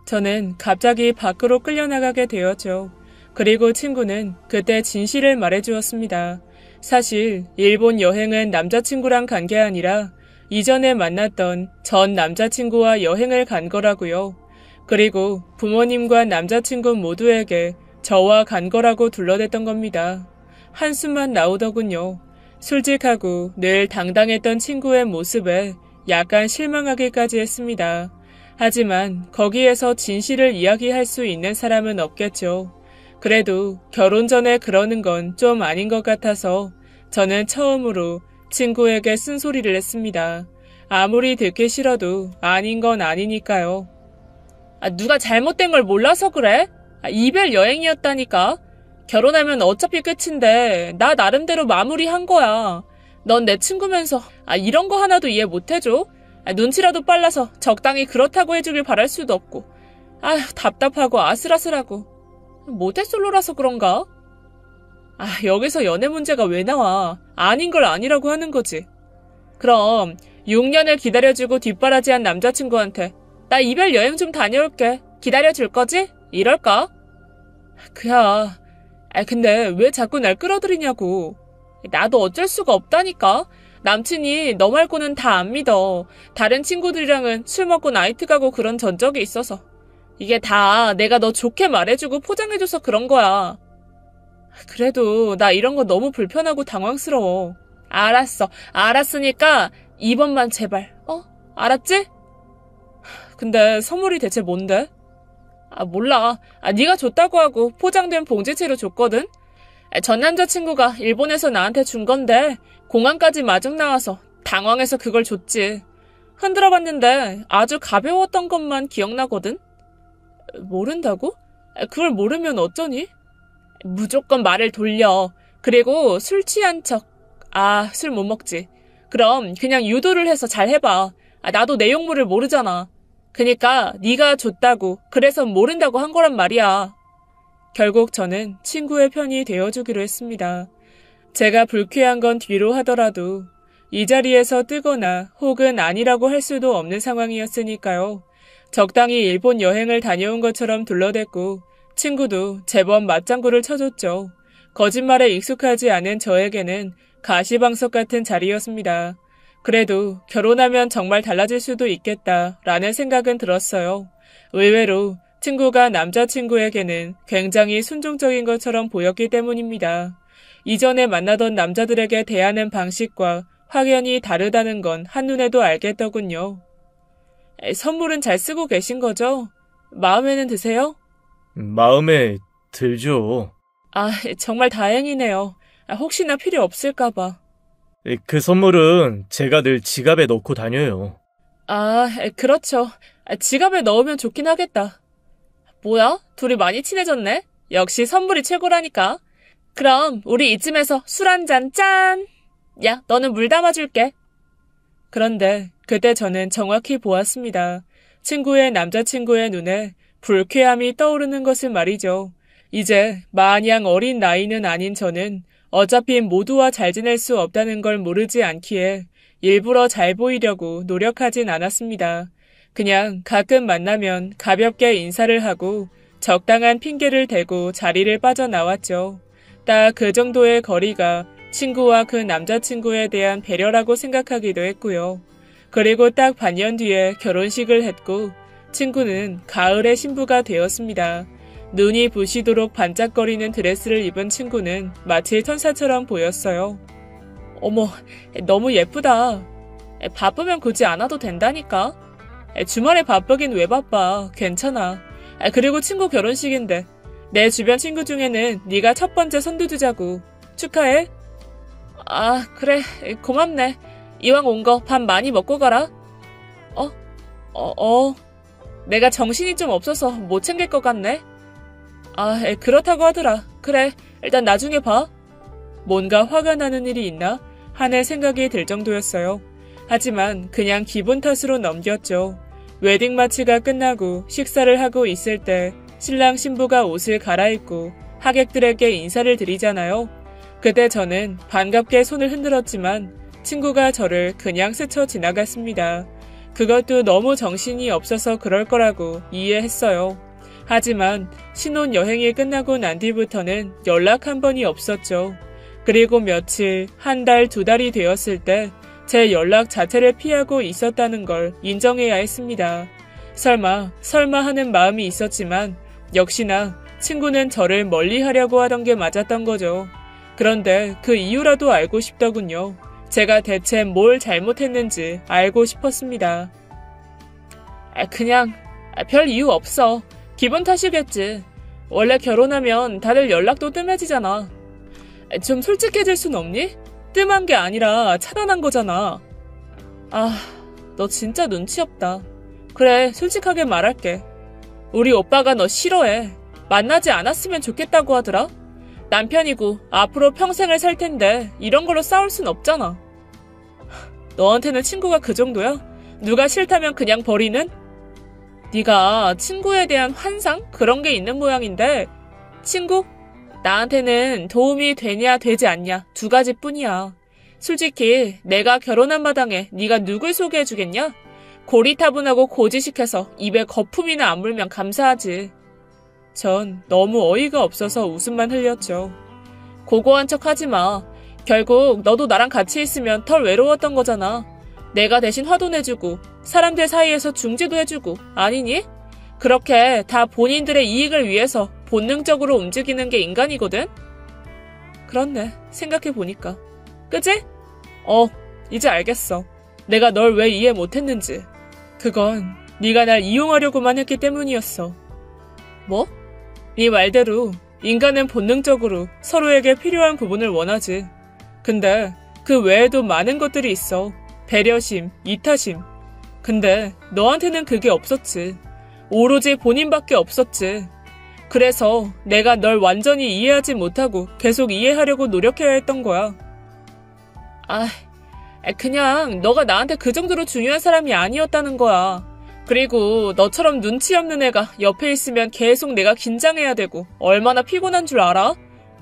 저는 갑자기 밖으로 끌려나가게 되었죠. 그리고 친구는 그때 진실을 말해주었습니다. 사실 일본 여행은 남자친구랑 간 게 아니라 이전에 만났던 전 남자친구와 여행을 간 거라고요. 그리고 부모님과 남자친구 모두에게 저와 간 거라고 둘러댔던 겁니다. 한숨만 나오더군요. 솔직하고 늘 당당했던 친구의 모습에 약간 실망하기까지 했습니다. 하지만 거기에서 진실을 이야기할 수 있는 사람은 없겠죠. 그래도 결혼 전에 그러는 건 좀 아닌 것 같아서 저는 처음으로 친구에게 쓴소리를 했습니다. 아무리 듣기 싫어도 아닌 건 아니니까요. 누가 잘못된 걸 몰라서 그래? 이별 여행이었다니까. 결혼하면 어차피 끝인데 나 나름대로 마무리한 거야. 넌 내 친구면서 이런 거 하나도 이해 못해줘? 눈치라도 빨라서 적당히 그렇다고 해주길 바랄 수도 없고. 아휴, 답답하고 아슬아슬하고. 모태솔로라서 그런가? 여기서 연애 문제가 왜 나와? 아닌 걸 아니라고 하는 거지. 그럼 6년을 기다려주고 뒷바라지한 남자친구한테 나 이별 여행 좀 다녀올게. 기다려줄 거지? 이럴까? 그야. 근데 왜 자꾸 날 끌어들이냐고. 나도 어쩔 수가 없다니까. 남친이 너 말고는 다 안 믿어. 다른 친구들이랑은 술 먹고 나이트 가고 그런 전적이 있어서. 이게 다 내가 너 좋게 말해주고 포장해줘서 그런 거야. 그래도 나 이런 거 너무 불편하고 당황스러워. 알았어. 알았으니까 이번만 제발. 알았지? 근데 선물이 대체 뭔데? 몰라. 네가 줬다고 하고 포장된 봉지채로 줬거든? 전 남자친구가 일본에서 나한테 준 건데 공항까지 마중 나와서 당황해서 그걸 줬지. 흔들어 봤는데 아주 가벼웠던 것만 기억나거든? 모른다고? 그걸 모르면 어쩌니? 무조건 말을 돌려. 그리고 술 취한 척. 술 못 먹지. 그럼 그냥 유도를 해서 잘 해봐. 나도 내용물을 모르잖아. 그니까 네가 줬다고, 그래서 모른다고 한 거란 말이야. 결국 저는 친구의 편이 되어주기로 했습니다. 제가 불쾌한 건 뒤로 하더라도 이 자리에서 뜨거나 혹은 아니라고 할 수도 없는 상황이었으니까요. 적당히 일본 여행을 다녀온 것처럼 둘러댔고 친구도 제법 맞장구를 쳐줬죠. 거짓말에 익숙하지 않은 저에게는 가시방석 같은 자리였습니다. 그래도 결혼하면 정말 달라질 수도 있겠다라는 생각은 들었어요. 의외로 친구가 남자친구에게는 굉장히 순종적인 것처럼 보였기 때문입니다. 이전에 만나던 남자들에게 대하는 방식과 확연히 다르다는 건 한눈에도 알겠더군요. 선물은 잘 쓰고 계신 거죠? 마음에는 드세요? 마음에 들죠. 정말 다행이네요. 혹시나 필요 없을까봐. 그 선물은 제가 늘 지갑에 넣고 다녀요. 그렇죠. 지갑에 넣으면 좋긴 하겠다. 뭐야? 둘이 많이 친해졌네? 역시 선물이 최고라니까. 그럼 우리 이쯤에서 술 한잔 짠! 야, 너는 물 담아줄게. 그런데 그때 저는 정확히 보았습니다. 친구의 남자친구의 눈에 불쾌함이 떠오르는 것을 말이죠. 이제 마냥 어린 나이는 아닌 저는 어차피 모두와 잘 지낼 수 없다는 걸 모르지 않기에 일부러 잘 보이려고 노력하진 않았습니다. 그냥 가끔 만나면 가볍게 인사를 하고 적당한 핑계를 대고 자리를 빠져나왔죠. 딱 그 정도의 거리가 친구와 그 남자친구에 대한 배려라고 생각하기도 했고요. 그리고 딱 반년 뒤에 결혼식을 했고 친구는 가을의 신부가 되었습니다. 눈이 부시도록 반짝거리는 드레스를 입은 친구는 마치 천사처럼 보였어요. 어머, 너무 예쁘다. 바쁘면 굳이 안 와도 된다니까. 주말에 바쁘긴 왜 바빠. 괜찮아. 그리고 친구 결혼식인데 내 주변 친구 중에는 네가 첫 번째 선두주자고. 축하해. 그래. 고맙네. 이왕 온 거 밥 많이 먹고 가라. 내가 정신이 좀 없어서 못 챙길 것 같네. 그렇다고 하더라. 그래, 일단 나중에 봐. 뭔가 화가 나는 일이 있나 하는 생각이 들 정도였어요. 하지만 그냥 기분 탓으로 넘겼죠. 웨딩 마치가 끝나고 식사를 하고 있을 때 신랑 신부가 옷을 갈아입고 하객들에게 인사를 드리잖아요. 그때 저는 반갑게 손을 흔들었지만 친구가 저를 그냥 스쳐 지나갔습니다. 그것도 너무 정신이 없어서 그럴 거라고 이해했어요. 하지만 신혼여행이 끝나고 난 뒤부터는 연락 한 번이 없었죠. 그리고 며칠, 한 달, 2달이 되었을 때 제 연락 자체를 피하고 있었다는 걸 인정해야 했습니다. 설마 하는 마음이 있었지만 역시나 친구는 저를 멀리하려고 하던 게 맞았던 거죠. 그런데 그 이유라도 알고 싶더군요. 제가 대체 뭘 잘못했는지 알고 싶었습니다. 그냥 별 이유 없어. 기분 탓이겠지. 원래 결혼하면 다들 연락도 뜸해지잖아. 좀 솔직해질 순 없니? 뜸한 게 아니라 차단한 거잖아. 너 진짜 눈치 없다. 그래, 솔직하게 말할게. 우리 오빠가 너 싫어해. 만나지 않았으면 좋겠다고 하더라. 남편이고 앞으로 평생을 살 텐데 이런 걸로 싸울 순 없잖아. 너한테는 친구가 그 정도야? 누가 싫다면 그냥 버리는? 네가 친구에 대한 환상? 그런 게 있는 모양인데 친구? 나한테는 도움이 되냐 되지 않냐 두 가지뿐이야. 솔직히 내가 결혼한 마당에 네가 누굴 소개해주겠냐? 고리타분하고 고지식해서 입에 거품이나 안 물면 감사하지. 전 너무 어이가 없어서 웃음만 흘렸죠. 고고한 척 하지 마. 결국 너도 나랑 같이 있으면 덜 외로웠던 거잖아. 내가 대신 화도 내주고 사람들 사이에서 중재도 해주고 아니니? 그렇게 다 본인들의 이익을 위해서 본능적으로 움직이는 게 인간이거든? 그렇네. 생각해보니까. 그치? 이제 알겠어. 내가 널 왜 이해 못했는지. 그건 네가 날 이용하려고만 했기 때문이었어. 뭐? 네 말대로 인간은 본능적으로 서로에게 필요한 부분을 원하지. 근데 그 외에도 많은 것들이 있어. 배려심, 이타심. 근데 너한테는 그게 없었지. 오로지 본인밖에 없었지. 그래서 내가 널 완전히 이해하지 못하고 계속 이해하려고 노력해야 했던 거야. 그냥 너가 나한테 그 정도로 중요한 사람이 아니었다는 거야. 그리고 너처럼 눈치 없는 애가 옆에 있으면 계속 내가 긴장해야 되고 얼마나 피곤한 줄 알아?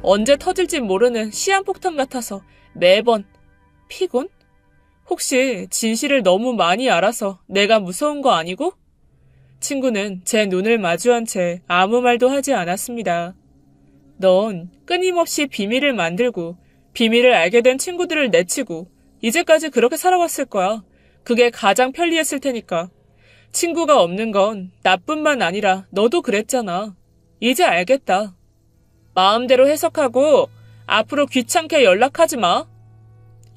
언제 터질지 모르는 시한폭탄 같아서 매번 피곤? 혹시 진실을 너무 많이 알아서 내가 무서운 거 아니고? 친구는 제 눈을 마주한 채 아무 말도 하지 않았습니다. 넌 끊임없이 비밀을 만들고 비밀을 알게 된 친구들을 내치고 이제까지 그렇게 살아왔을 거야. 그게 가장 편리했을 테니까. 친구가 없는 건 나뿐만 아니라 너도 그랬잖아. 이제 알겠다. 마음대로 해석하고 앞으로 귀찮게 연락하지 마.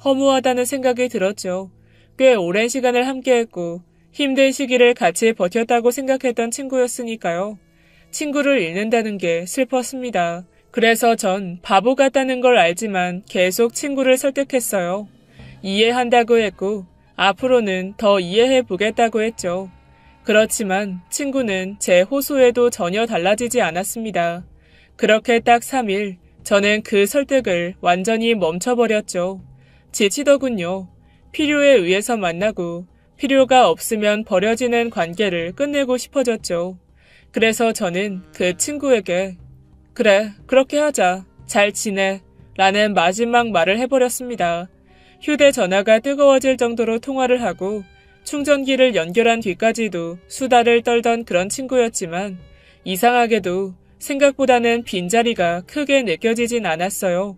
허무하다는 생각이 들었죠. 꽤 오랜 시간을 함께했고 힘든 시기를 같이 버텼다고 생각했던 친구였으니까요. 친구를 잃는다는 게 슬펐습니다. 그래서 전 바보 같다는 걸 알지만 계속 친구를 설득했어요. 이해한다고 했고 앞으로는 더 이해해보겠다고 했죠. 그렇지만 친구는 제 호소에도 전혀 달라지지 않았습니다. 그렇게 딱 3일 저는 그 설득을 완전히 멈춰버렸죠. 지치더군요. 필요에 의해서 만나고 필요가 없으면 버려지는 관계를 끝내고 싶어졌죠. 그래서 저는 그 친구에게 그래, 그렇게 하자. 잘 지내. 라는 마지막 말을 해버렸습니다. 휴대전화가 뜨거워질 정도로 통화를 하고 충전기를 연결한 뒤까지도 수다를 떨던 그런 친구였지만 이상하게도 생각보다는 빈자리가 크게 느껴지진 않았어요.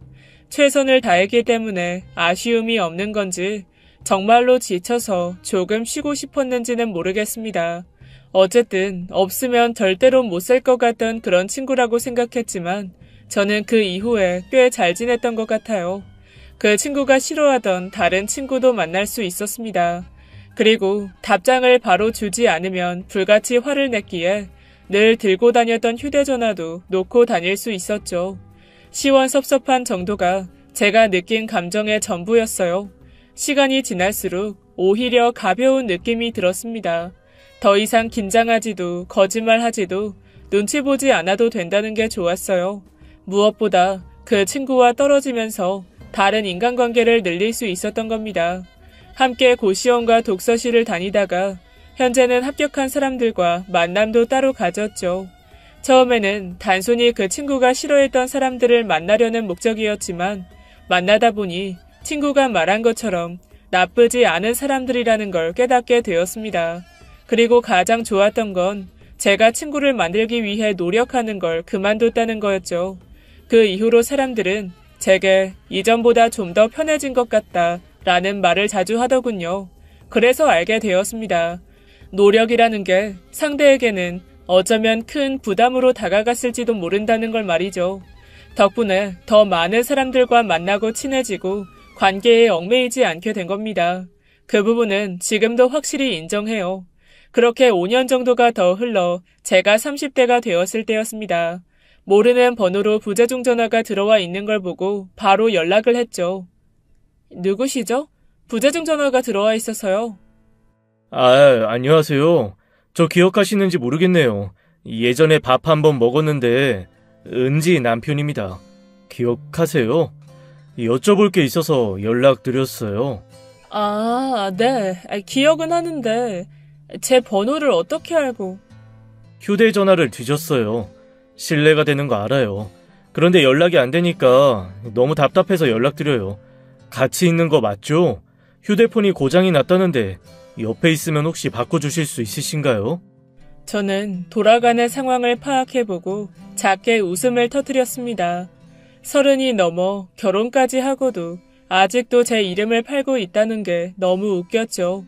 최선을 다했기 때문에 아쉬움이 없는 건지 정말로 지쳐서 조금 쉬고 싶었는지는 모르겠습니다. 어쨌든 없으면 절대로 못 살 것 같던 그런 친구라고 생각했지만 저는 그 이후에 꽤 잘 지냈던 것 같아요. 그 친구가 싫어하던 다른 친구도 만날 수 있었습니다. 그리고 답장을 바로 주지 않으면 불같이 화를 냈기에 늘 들고 다녔던 휴대전화도 놓고 다닐 수 있었죠. 시원섭섭한 정도가 제가 느낀 감정의 전부였어요. 시간이 지날수록 오히려 가벼운 느낌이 들었습니다. 더 이상 긴장하지도 거짓말하지도 눈치 보지 않아도 된다는 게 좋았어요. 무엇보다 그 친구와 떨어지면서 다른 인간관계를 늘릴 수 있었던 겁니다. 함께 고시원과 독서실을 다니다가 현재는 합격한 사람들과 만남도 따로 가졌죠. 처음에는 단순히 그 친구가 싫어했던 사람들을 만나려는 목적이었지만 만나다 보니 친구가 말한 것처럼 나쁘지 않은 사람들이라는 걸 깨닫게 되었습니다. 그리고 가장 좋았던 건 제가 친구를 만들기 위해 노력하는 걸 그만뒀다는 거였죠. 그 이후로 사람들은 제게 이전보다 좀 더 편해진 것 같다 라는 말을 자주 하더군요. 그래서 알게 되었습니다. 노력이라는 게 상대에게는 어쩌면 큰 부담으로 다가갔을지도 모른다는 걸 말이죠. 덕분에 더 많은 사람들과 만나고 친해지고 관계에 얽매이지 않게 된 겁니다. 그 부분은 지금도 확실히 인정해요. 그렇게 5년 정도가 더 흘러 제가 30대가 되었을 때였습니다. 모르는 번호로 부재중 전화가 들어와 있는 걸 보고 바로 연락을 했죠. 누구시죠? 부재중 전화가 들어와 있어서요. 안녕하세요. 저 기억하시는지 모르겠네요. 예전에 밥 한번 먹었는데 은지 남편입니다. 기억하세요? 여쭤볼 게 있어서 연락드렸어요. 아, 네. 기억은 하는데 제 번호를 어떻게 알고? 휴대전화를 뒤졌어요. 실례가 되는 거 알아요. 그런데 연락이 안 되니까 너무 답답해서 연락드려요. 같이 있는 거 맞죠? 휴대폰이 고장이 났다는데 옆에 있으면 혹시 바꿔주실 수 있으신가요? 저는 돌아가는 상황을 파악해보고 작게 웃음을 터뜨렸습니다. 30이 넘어 결혼까지 하고도 아직도 제 이름을 팔고 있다는 게 너무 웃겼죠.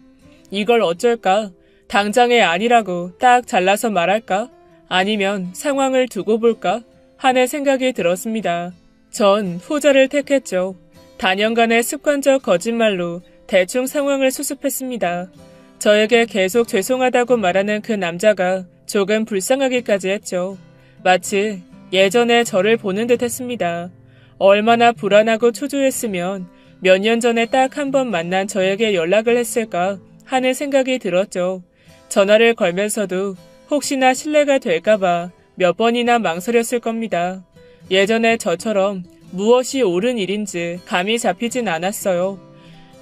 이걸 어쩔까? 당장에 아니라고 딱 잘라서 말할까? 아니면 상황을 두고 볼까? 하는 생각이 들었습니다. 전 후자를 택했죠. 단연간의 습관적 거짓말로 대충 상황을 수습했습니다. 저에게 계속 죄송하다고 말하는 그 남자가 조금 불쌍하기까지 했죠. 마치 예전에 저를 보는 듯 했습니다. 얼마나 불안하고 초조했으면 몇 년 전에 딱 한 번 만난 저에게 연락을 했을까 하는 생각이 들었죠. 전화를 걸면서도 혹시나 실례가 될까봐 몇 번이나 망설였을 겁니다. 예전에 저처럼 무엇이 옳은 일인지 감이 잡히진 않았어요.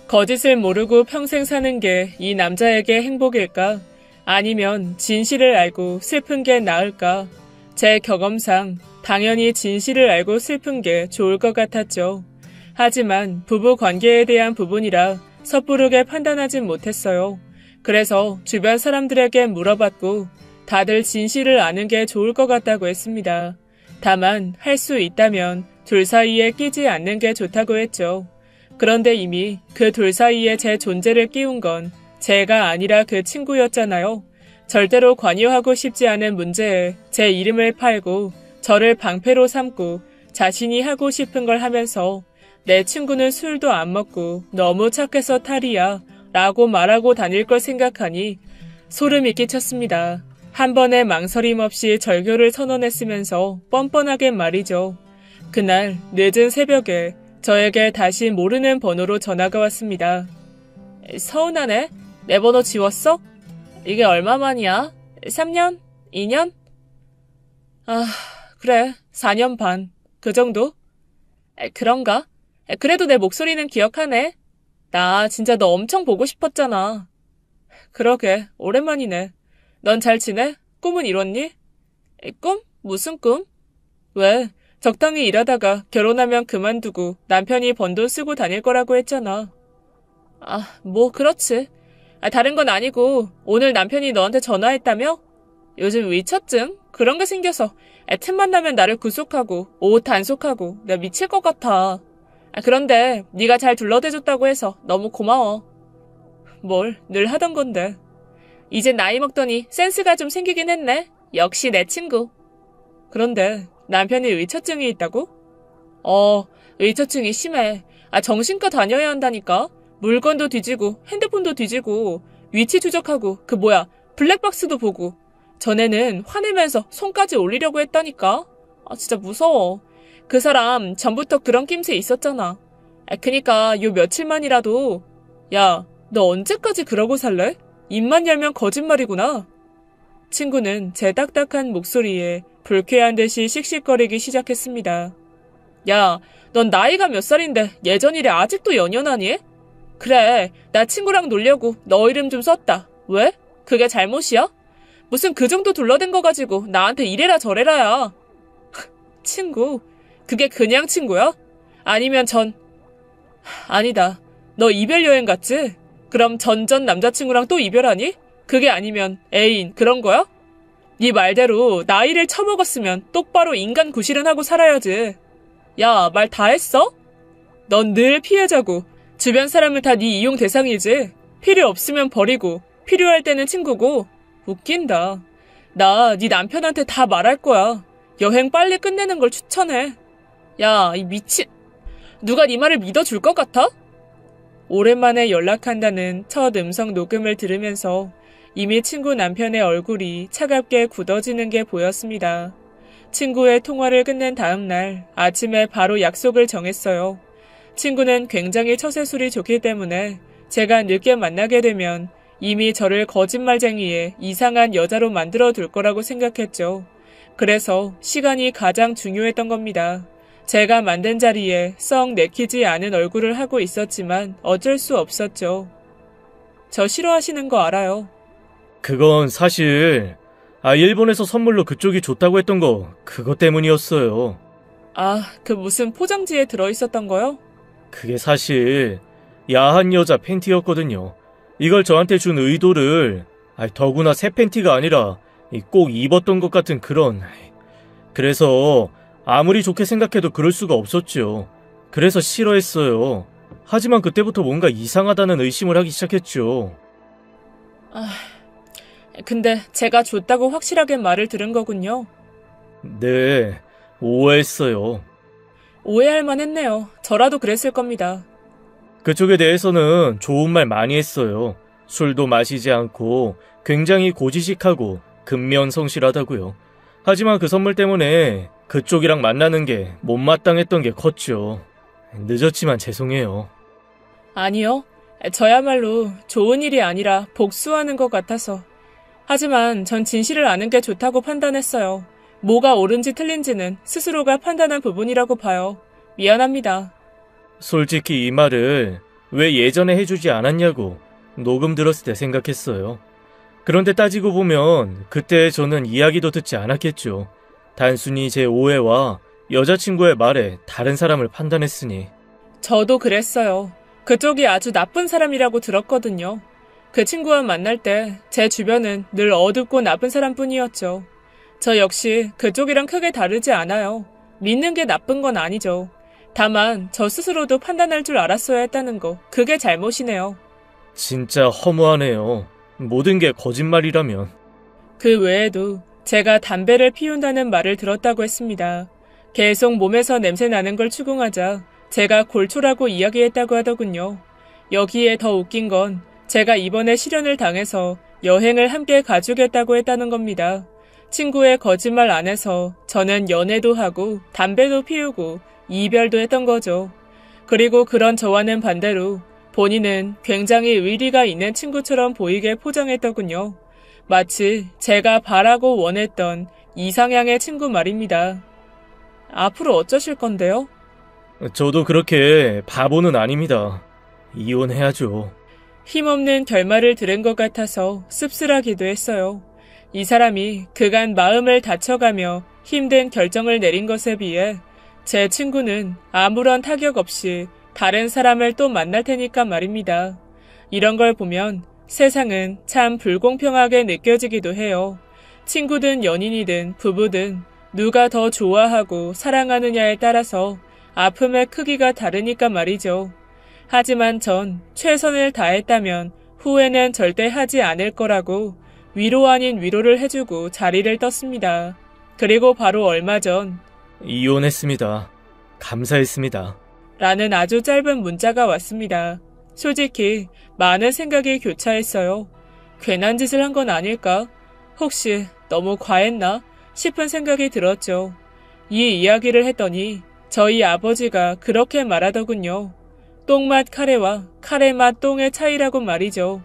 거짓을 모르고 평생 사는 게 이 남자에게 행복일까? 아니면 진실을 알고 슬픈 게 나을까? 제 경험상 당연히 진실을 알고 슬픈 게 좋을 것 같았죠. 하지만 부부 관계에 대한 부분이라 섣부르게 판단하진 못했어요. 그래서 주변 사람들에게 물어봤고 다들 진실을 아는 게 좋을 것 같다고 했습니다. 다만 할 수 있다면 둘 사이에 끼지 않는 게 좋다고 했죠. 그런데 이미 그 둘 사이에 제 존재를 끼운 건 제가 아니라 그 친구였잖아요. 절대로 관여하고 싶지 않은 문제에 제 이름을 팔고 저를 방패로 삼고 자신이 하고 싶은 걸 하면서 내 친구는 술도 안 먹고 너무 착해서 탈이야 라고 말하고 다닐 걸 생각하니 소름이 끼쳤습니다. 한 번의 망설임 없이 절교를 선언했으면서 뻔뻔하게 말이죠. 그날 늦은 새벽에 저에게 다시 모르는 번호로 전화가 왔습니다. 서운하네? 내 번호 지웠어? 이게 얼마만이야? 3년? 2년? 아, 그래. 4년 반. 그 정도? 그런가? 그래도 내 목소리는 기억하네. 나 진짜 너 엄청 보고 싶었잖아. 그러게, 오랜만이네. 넌 잘 지내? 꿈은 이뤘니? 꿈? 무슨 꿈? 왜? 적당히 일하다가 결혼하면 그만두고 남편이 번 돈 쓰고 다닐 거라고 했잖아. 아, 뭐 그렇지. 다른 건 아니고 오늘 남편이 너한테 전화했다며? 요즘 위처증? 그런 게 생겨서 틈만 나면 나를 구속하고 옷 단속하고 내가 미칠 것 같아. 그런데 네가 잘 둘러대줬다고 해서 너무 고마워. 뭘 늘 하던 건데. 이제 나이 먹더니 센스가 좀 생기긴 했네. 역시 내 친구. 그런데 남편이 의처증이 있다고? 의처증이 심해. 정신과 다녀야 한다니까. 물건도 뒤지고 핸드폰도 뒤지고 위치 추적하고 블랙박스도 보고. 전에는 화내면서 손까지 올리려고 했다니까. 진짜 무서워. 그 사람 전부터 그런 낌새 있었잖아. 그니까 요 며칠만이라도. 야, 너 언제까지 그러고 살래? 입만 열면 거짓말이구나. 친구는 제 딱딱한 목소리에 불쾌한 듯이 씩씩거리기 시작했습니다. 야, 넌 나이가 몇 살인데 예전 일에 아직도 연연하니? 그래, 나 친구랑 놀려고 너 이름 좀 썼다. 왜? 그게 잘못이야? 무슨 그 정도 둘러댄 거 가지고 나한테 이래라 저래라야. 친구? 그게 그냥 친구야? 아니면 아니다. 너 이별 여행 갔지? 그럼 전 남자친구랑 또 이별하니? 그게 아니면 애인 그런 거야? 네 말대로 나이를 처먹었으면 똑바로 인간 구실은 하고 살아야지. 야, 말 다 했어? 넌 늘 피해자고 주변 사람은 다 네 이용 대상이지. 필요 없으면 버리고 필요할 때는 친구고. 웃긴다. 나 네 남편한테 다 말할 거야. 여행 빨리 끝내는 걸 추천해. 야, 이 미친. 누가 네 말을 믿어줄 것 같아? 오랜만에 연락한다는 첫 음성 녹음을 들으면서 이미 친구 남편의 얼굴이 차갑게 굳어지는 게 보였습니다. 친구의 통화를 끝낸 다음 날 아침에 바로 약속을 정했어요. 친구는 굉장히 처세술이 좋기 때문에 제가 늦게 만나게 되면 이미 저를 거짓말쟁이에 이상한 여자로 만들어 둘 거라고 생각했죠. 그래서 시간이 가장 중요했던 겁니다. 제가 만든 자리에 썩 내키지 않은 얼굴을 하고 있었지만 어쩔 수 없었죠. 저 싫어하시는 거 알아요. 그건 사실 일본에서 선물로 그쪽이 줬다고 했던 거 그것 때문이었어요. 그 무슨 포장지에 들어있었던 거요? 그게 사실 야한 여자 팬티였거든요. 이걸 저한테 준 의도를 더구나 새 팬티가 아니라 꼭 입었던 것 같은 그런... 그래서 아무리 좋게 생각해도 그럴 수가 없었죠. 그래서 싫어했어요. 하지만 그때부터 뭔가 이상하다는 의심을 하기 시작했죠. 근데 제가 줬다고 확실하게 말을 들은 거군요. 네, 오해했어요. 오해할 만했네요. 저라도 그랬을 겁니다. 그쪽에 대해서는 좋은 말 많이 했어요. 술도 마시지 않고 굉장히 고지식하고 근면성실하다고요. 하지만 그 선물 때문에 그쪽이랑 만나는 게 못마땅했던 게 컸죠. 늦었지만 죄송해요. 아니요. 저야말로 좋은 일이 아니라 복수하는 것 같아서. 하지만 전 진실을 아는 게 좋다고 판단했어요. 뭐가 옳은지 틀린지는 스스로가 판단한 부분이라고 봐요. 미안합니다. 솔직히 이 말을 왜 예전에 해주지 않았냐고 녹음 들었을 때 생각했어요. 그런데 따지고 보면 그때 저는 이야기도 듣지 않았겠죠. 단순히 제 오해와 여자친구의 말에 다른 사람을 판단했으니. 저도 그랬어요. 그쪽이 아주 나쁜 사람이라고 들었거든요. 그 친구와 만날 때 제 주변은 늘 어둡고 나쁜 사람뿐이었죠. 저 역시 그쪽이랑 크게 다르지 않아요. 믿는 게 나쁜 건 아니죠. 다만 저 스스로도 판단할 줄 알았어야 했다는 거, 그게 잘못이네요. 진짜 허무하네요. 모든 게 거짓말이라면. 그 외에도 제가 담배를 피운다는 말을 들었다고 했습니다. 계속 몸에서 냄새 나는 걸 추궁하자 제가 골초라고 이야기했다고 하더군요. 여기에 더 웃긴 건 제가 이번에 실연을 당해서 여행을 함께 가주겠다고 했다는 겁니다. 친구의 거짓말 안에서 저는 연애도 하고 담배도 피우고 이별도 했던 거죠. 그리고 그런 저와는 반대로 본인은 굉장히 의리가 있는 친구처럼 보이게 포장했더군요. 마치 제가 바라고 원했던 이상향의 친구 말입니다. 앞으로 어쩌실 건데요? 저도 그렇게 바보는 아닙니다. 이혼해야죠. 힘없는 결말을 들은 것 같아서 씁쓸하기도 했어요. 이 사람이 그간 마음을 다쳐가며 힘든 결정을 내린 것에 비해 제 친구는 아무런 타격 없이 다른 사람을 또 만날 테니까 말입니다. 이런 걸 보면 세상은 참 불공평하게 느껴지기도 해요. 친구든 연인이든 부부든 누가 더 좋아하고 사랑하느냐에 따라서 아픔의 크기가 다르니까 말이죠. 하지만 전 최선을 다했다면 후회는 절대 하지 않을 거라고 위로 아닌 위로를 해주고 자리를 떴습니다. 그리고 바로 얼마 전 이혼했습니다. 감사했습니다. 라는 아주 짧은 문자가 왔습니다. 솔직히 많은 생각이 교차했어요. 괜한 짓을 한 건 아닐까? 혹시 너무 과했나? 싶은 생각이 들었죠. 이 이야기를 했더니 저희 아버지가 그렇게 말하더군요. 똥맛 카레와 카레맛 똥의 차이라고 말이죠.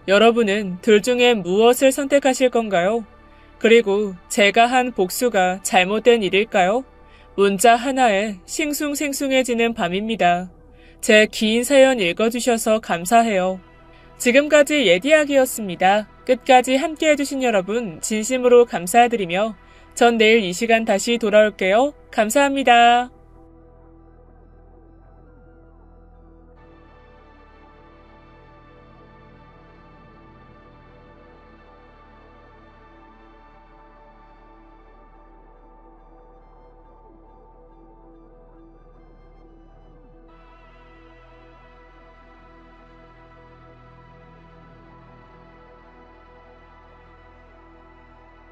여러분은 둘 중에 무엇을 선택하실 건가요? 그리고 제가 한 복수가 잘못된 일일까요? 문자 하나에 싱숭생숭해지는 밤입니다. 제 긴 사연 읽어주셔서 감사해요. 지금까지 예디야기였습니다. 끝까지 함께 해주신 여러분 진심으로 감사드리며 전 내일 이 시간 다시 돌아올게요. 감사합니다.